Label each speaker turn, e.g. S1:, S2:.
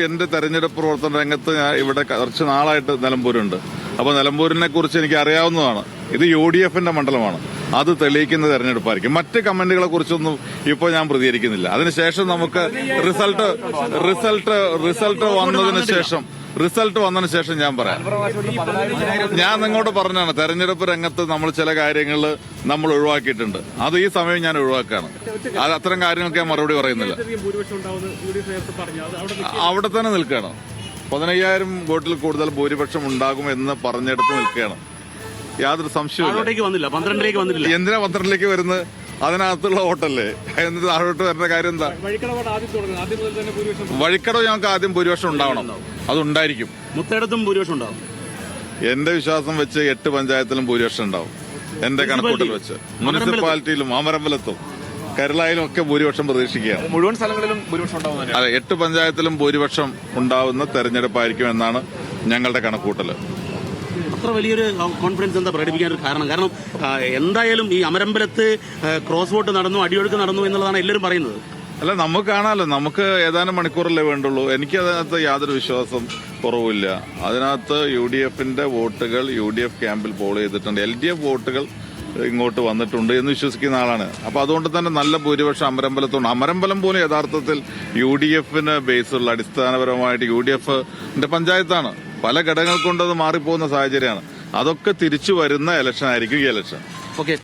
S1: എന്റെ തെരഞ്ഞെടുപ്പ് പ്രവർത്തന രംഗത്ത് ഞാൻ ഇവിടെ കുറച്ച് നാളായിട്ട് നിലമ്പൂരുണ്ട്. അപ്പൊ നിലമ്പൂരിനെ കുറിച്ച് എനിക്ക് അറിയാവുന്നതാണ്. ഇത് UDFന്റെ മണ്ഡലമാണ്. അത് തെളിയിക്കുന്ന തെരഞ്ഞെടുപ്പായിരിക്കും. മറ്റ് കമന്റുകളെ കുറിച്ചൊന്നും ഇപ്പോൾ ഞാൻ പ്രതികരിക്കുന്നില്ല. അതിനുശേഷം നമുക്ക് റിസൾട്ട് വന്നതിന് ശേഷം ഞാൻ പറയാം. ഞാൻ നിങ്ങളോട് പറഞ്ഞാണ് തെരഞ്ഞെടുപ്പ് രംഗത്ത് നമ്മൾ ചില കാര്യങ്ങൾ നമ്മൾ ഒഴിവാക്കിയിട്ടുണ്ട്. അത് ഈ സമയം ഞാൻ ഒഴിവാക്കുകയാണ്. അത് അത്തരം കാര്യങ്ങൾക്ക് ഞാൻ മറുപടി പറയുന്നില്ല. അവിടെ തന്നെ നിൽക്കുകയാണ്. 15,000 വോട്ടിൽ കൂടുതൽ ഭൂരിപക്ഷം ഉണ്ടാകും എന്ന് പറഞ്ഞെടുത്ത് നിൽക്കുകയാണ്. യാതൊരു സംശയവും. എന്തിനാ 12ലേക്ക് വരുന്നത്? അതിനകത്തുള്ള വോട്ടല്ലേ. എന്നിട്ട് താഴോട്ട് വരുന്ന കാര്യം എന്താ? വഴിക്കടവ് ഞങ്ങൾക്ക് ആദ്യം ഭൂരിപക്ഷം ഉണ്ടാവണം. അതുണ്ടായിരിക്കും.
S2: മുത്തയിടത്തും ഭൂരിപക്ഷം ഉണ്ടാവും.
S1: എന്റെ വിശ്വാസം വെച്ച് 8 പഞ്ചായത്തിലും ഭൂരിപക്ഷം ഉണ്ടാവും. എന്റെ കണക്കൂട്ടൽ വെച്ച് മുനിസിപ്പാലിറ്റിയിലും അമരമ്പലത്തും കേരളയിലും ഒക്കെ ഭൂരിപക്ഷം പ്രതീക്ഷിക്കുകയാണ്.
S3: മുഴുവൻ സ്ഥലങ്ങളിലും ഭൂരിപക്ഷം ഉണ്ടാവും.
S1: അതെ, 8 പഞ്ചായത്തിലും ഭൂരിപക്ഷം ഉണ്ടാവുന്ന തെരഞ്ഞെടുപ്പായിരിക്കും എന്നാണ് ഞങ്ങളുടെ കണക്കൂട്ടല്.
S2: അത്ര വലിയൊരു കോൺഫിഡൻസ് എന്താ പ്രകടിപ്പിക്കാൻ ഒരു കാരണം എന്തായാലും ഈ അമരമ്പലത്ത് ക്രോസ് വോട്ട് നടന്നു, അടിയൊഴുക്ക് നടന്നു എന്നുള്ളതാണ് എല്ലാവരും പറയുന്നത്.
S1: അല്ല, നമുക്ക് കാണാമല്ലോ. നമുക്ക് ഏതാനും മണിക്കൂറല്ലേ വേണ്ടുള്ളൂ. എനിക്ക് അതിനകത്ത് യാതൊരു വിശ്വാസം കുറവില്ല. അതിനകത്ത് UDFന്റെ വോട്ടുകൾ UDF ക്യാമ്പിൽ പോൾ ചെയ്തിട്ടുണ്ട്. LDF വോട്ടുകൾ ഇങ്ങോട്ട് വന്നിട്ടുണ്ട് എന്ന് വിശ്വസിക്കുന്ന ആളാണ്. അപ്പൊ അതുകൊണ്ട് തന്നെ നല്ല ഭൂരിപക്ഷം അമരമ്പലത്തുണ്ട്. അമരമ്പലം പോലും യഥാർത്ഥത്തിൽ UDFന് ബേസുള്ള അടിസ്ഥാനപരമായിട്ട് UDFന്റെ പഞ്ചായത്താണ്. പല ഘടകങ്ങൾ കൊണ്ടത് മാറിപ്പോകുന്ന സാഹചര്യമാണ്. അതൊക്കെ തിരിച്ചു വരുന്ന ഇലക്ഷൻ ആയിരിക്കും ഈ ഇലക്ഷൻ.